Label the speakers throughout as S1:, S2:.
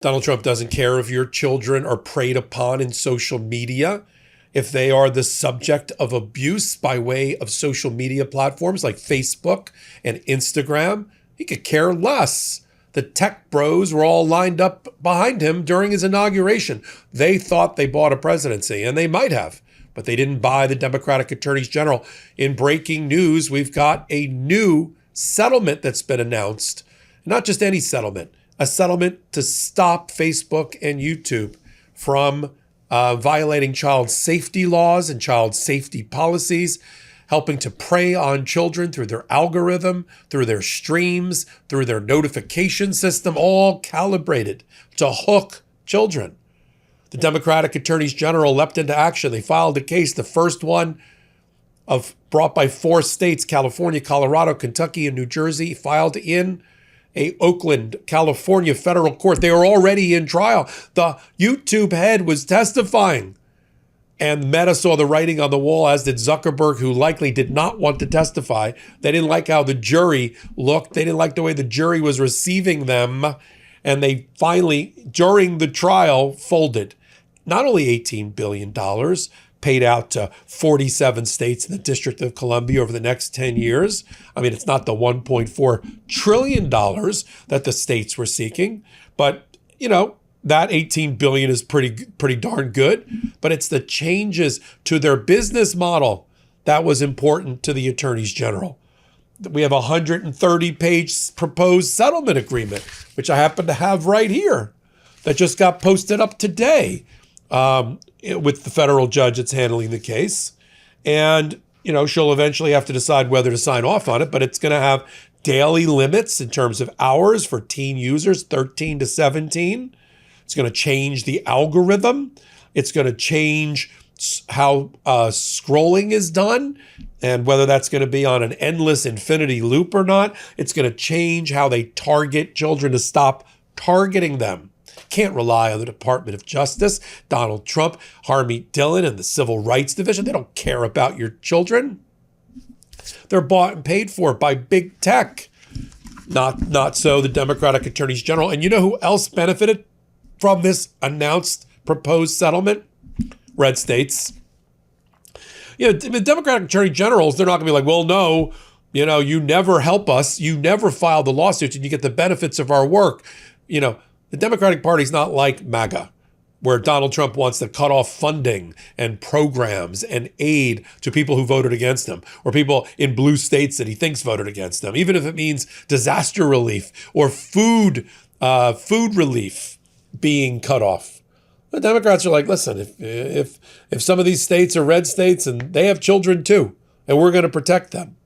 S1: Donald Trump doesn't care if your children are preyed upon in social media, if they are the subject of abuse by way of social media platforms like Facebook and Instagram. He could care less. The tech bros were all lined up behind him during his inauguration. They thought they bought a presidency, and they might have, but they didn't buy the Democratic attorneys general. In breaking news, we've got a new settlement that's been announced. Not just any settlement, a settlement to stop Facebook and YouTube from violating child safety laws and child safety policies, helping to prey on children through their algorithm, through their streams, through their notification system, all calibrated to hook children. The Democratic attorneys general leapt into action. They filed a case, the first one brought by 4 states, California, Colorado, Kentucky, and New Jersey, filed in a Oakland, California federal court. They were already in trial. The YouTube head was testifying. And Meta saw the writing on the wall, as did Zuckerberg, who likely did not want to testify. They didn't like how the jury looked. They didn't like the way the jury was receiving them. And they finally, during the trial, folded. Not only $18 billion paid out to 47 states in the District of Columbia over the next 10 years. I mean, it's not the $1.4 trillion that the states were seeking, but, that 18 billion is pretty darn good, but it's the changes to their business model that was important to the attorneys general. We have a 130-page proposed settlement agreement, which I happen to have right here, that just got posted up today with the federal judge that's handling the case. And, she'll eventually have to decide whether to sign off on it, but it's going to have daily limits in terms of hours for teen users, 13 to 17. It's going to change the algorithm. It's going to change how scrolling is done and whether that's going to be on an endless infinity loop or not. It's going to change how they target children to stop targeting them. Can't rely on the Department of Justice, Donald Trump, Harmeet Dillon, and the Civil Rights Division. They don't care about your children. They're bought and paid for by big tech. Not so the Democratic attorneys general. And you know who else benefited from this announced proposed settlement? Red states. The Democratic attorney generals, they're not going to be like, well, no, you never help us. You never file the lawsuits and you get the benefits of our work. The Democratic Party's not like MAGA, where Donald Trump wants to cut off funding and programs and aid to people who voted against him, or people in blue states that he thinks voted against him, even if it means disaster relief or food relief being cut off. The Democrats are like, listen, if some of these states are red states and they have children too, and we're going to protect them.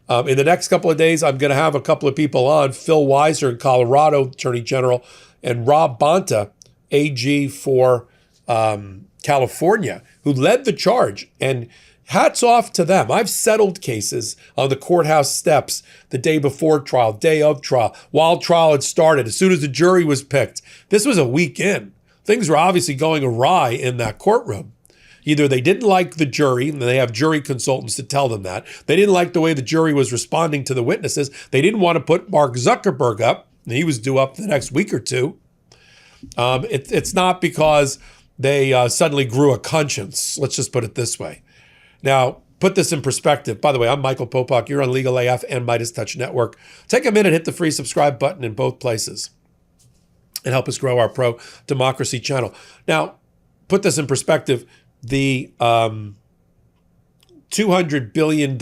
S1: In the next couple of days, I'm going to have a couple of people on, Phil Weiser in Colorado, Attorney General, and Rob Bonta, AG for California, who led the charge. And hats off to them. I've settled cases on the courthouse steps the day before trial, day of trial, while trial had started, as soon as the jury was picked. This was a week in. Things were obviously going awry in that courtroom. Either they didn't like the jury, and they have jury consultants to tell them that. They didn't like the way the jury was responding to the witnesses. They didn't want to put Mark Zuckerberg up. And he was due up the next week or two. It's not because they suddenly grew a conscience. Let's just put it this way. Now, put this in perspective. By the way, I'm Michael Popak. You're on Legal AF and MeidasTouch Network. Take a minute, hit the free subscribe button in both places and help us grow our pro-democracy channel. Now, put this in perspective. The $200 billion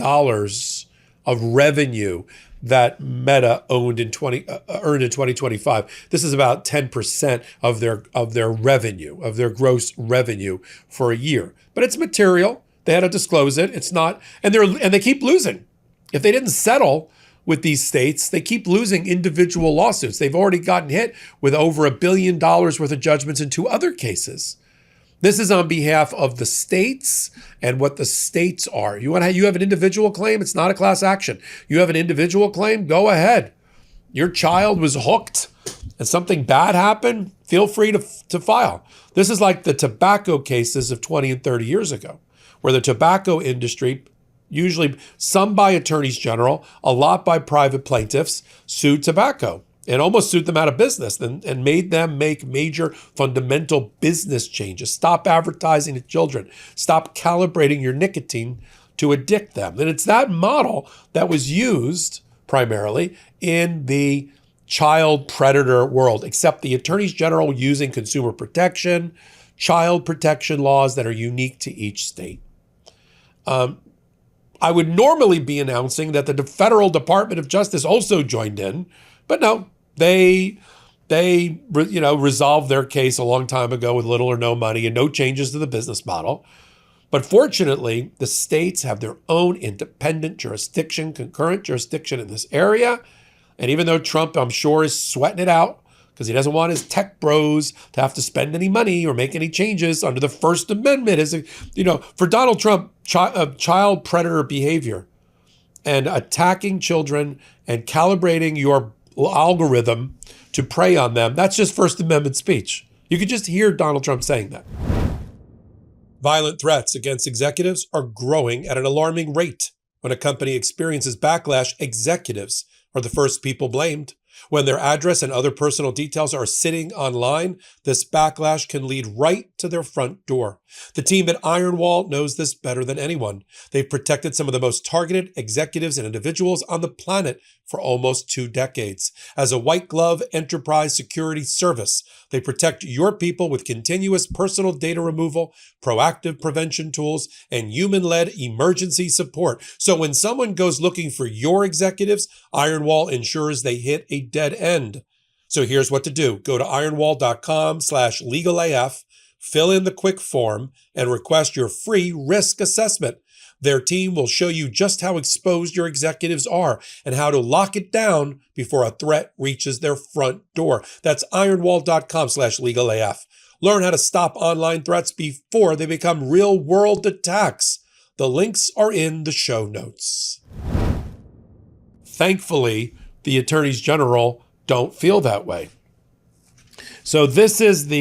S1: of revenue that Meta earned in 2025. This is about 10% of their revenue, of their gross revenue for a year. But it's material. They had to disclose it. It's not, and they keep losing. If they didn't settle with these states, they keep losing individual lawsuits. They've already gotten hit with over $1 billion worth of judgments in 2 other cases. This is on behalf of the states and what the states are. You have an individual claim? It's not a class action. You have an individual claim? Go ahead. Your child was hooked and something bad happened? Feel free to file. This is like the tobacco cases of 20 and 30 years ago, where the tobacco industry, usually some by attorneys general, a lot by private plaintiffs, sued tobacco and almost sued them out of business and made them make major fundamental business changes. Stop advertising to children. Stop calibrating your nicotine to addict them. And it's that model that was used primarily in the child predator world, except the attorneys general using consumer protection, child protection laws that are unique to each state. I would normally be announcing that the Federal Department of Justice also joined in, but no, they resolved their case a long time ago with little or no money and no changes to the business model. But fortunately, the states have their own independent jurisdiction, concurrent jurisdiction in this area. And even though Trump, I'm sure, is sweating it out because he doesn't want his tech bros to have to spend any money or make any changes under the First Amendment, for Donald Trump, child predator behavior and attacking children and calibrating your algorithm to prey on them, that's just First Amendment speech. You could just hear Donald Trump saying that. Violent threats against executives are growing at an alarming rate. When a company experiences backlash, executives are the first people blamed. When their address and other personal details are sitting online, this backlash can lead right to their front door. The team at Ironwall knows this better than anyone. They've protected some of the most targeted executives and individuals on the planet for almost 2 decades. As a white glove enterprise security service, they protect your people with continuous personal data removal, proactive prevention tools, and human-led emergency support. So when someone goes looking for your executives, Ironwall ensures they hit a dead end. So here's what to do. Go to ironwall.com/legalaf, fill in the quick form, and request your free risk assessment. Their team will show you just how exposed your executives are and how to lock it down before a threat reaches their front door. That's ironwall.com/legalaf. Learn how to stop online threats before they become real-world attacks. The links are in the show notes. Thankfully, the attorneys general don't feel that way. So this is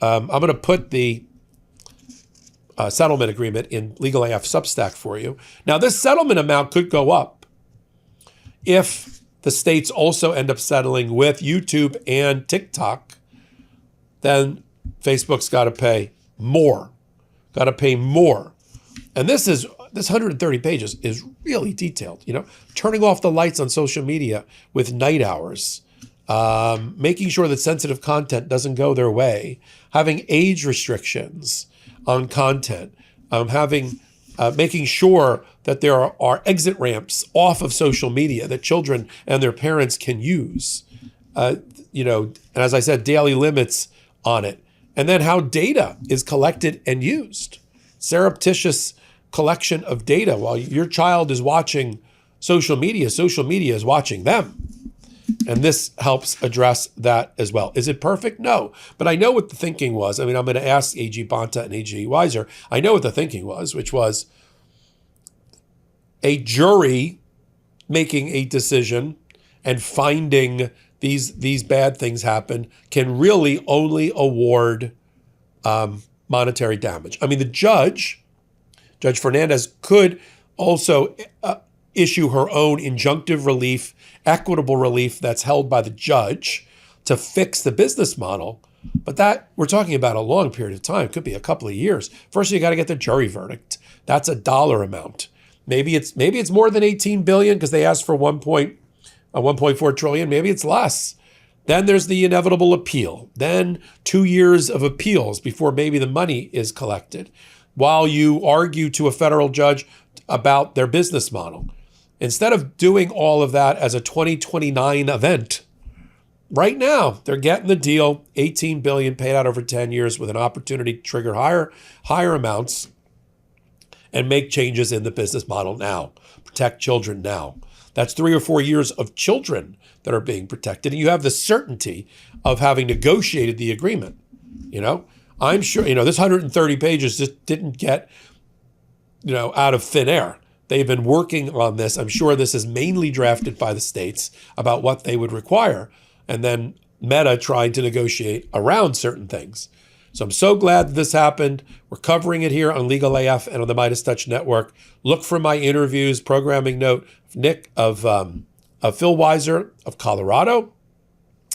S1: I'm going to put the settlement agreement in Legal AF Substack for you. Now, this settlement amount could go up if the states also end up settling with YouTube and TikTok. Then Facebook's got to pay more. And this 130 pages is really detailed. Turning off the lights on social media with night hours, making sure that sensitive content doesn't go their way, having age restrictions on content, making sure that there are exit ramps off of social media that children and their parents can use, and as I said, daily limits on it, and then how data is collected and used, surreptitious collection of data. While your child is watching social media is watching them. And this helps address that as well. Is it perfect? No. But I know what the thinking was. I'm going to ask AG Bonta and AG Weiser. I know what the thinking was, which was a jury making a decision and finding these bad things happen can really only award monetary damage. The Judge Fernandez, could also issue her own injunctive relief, equitable relief that's held by the judge to fix the business model. But that, we're talking about a long period of time. It could be a couple of years. First, you got to get the jury verdict. That's a dollar amount. Maybe it's more than 18 billion because they asked for 1.4 trillion. Maybe it's less. Then there's the inevitable appeal. Then 2 years of appeals before maybe the money is collected, while you argue to a federal judge about their business model. Instead of doing all of that as a 2029 event, right now they're getting the deal, 18 billion paid out over 10 years with an opportunity to trigger higher amounts and make changes in the business model now, protect children now. That's 3 or 4 years of children that are being protected. And you have the certainty of having negotiated the agreement. I'm sure, this 130 pages just didn't get, out of thin air. They've been working on this. I'm sure this is mainly drafted by the states about what they would require, and then Meta trying to negotiate around certain things. So I'm so glad that this happened. We're covering it here on Legal AF and on the MeidasTouch Network. Look for my interviews, programming note of Phil Weiser of Colorado,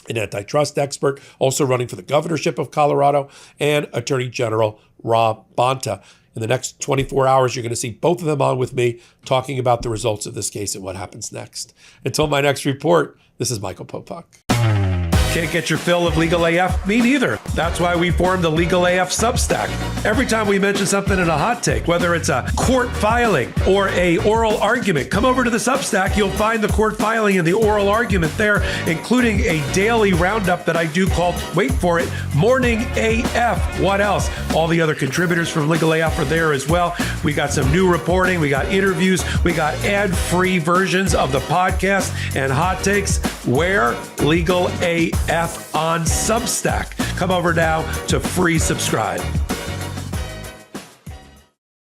S1: an antitrust expert, also running for the governorship of Colorado, and Attorney General Rob Bonta. In the next 24 hours, you're going to see both of them on with me talking about the results of this case and what happens next. Until my next report, this is Michael Popak. Can't get your fill of Legal AF? Me neither. That's why we formed the Legal AF Substack. Every time we mention something in a hot take, whether it's a court filing or a oral argument, come over to the Substack. You'll find the court filing and the oral argument there, including a daily roundup that I do called, wait for it, Morning AF. What else? All the other contributors from Legal AF are there as well. We got some new reporting. We got interviews. We got ad-free versions of the podcast and hot takes. Where? Legal AF on Substack. Come over now to free subscribe.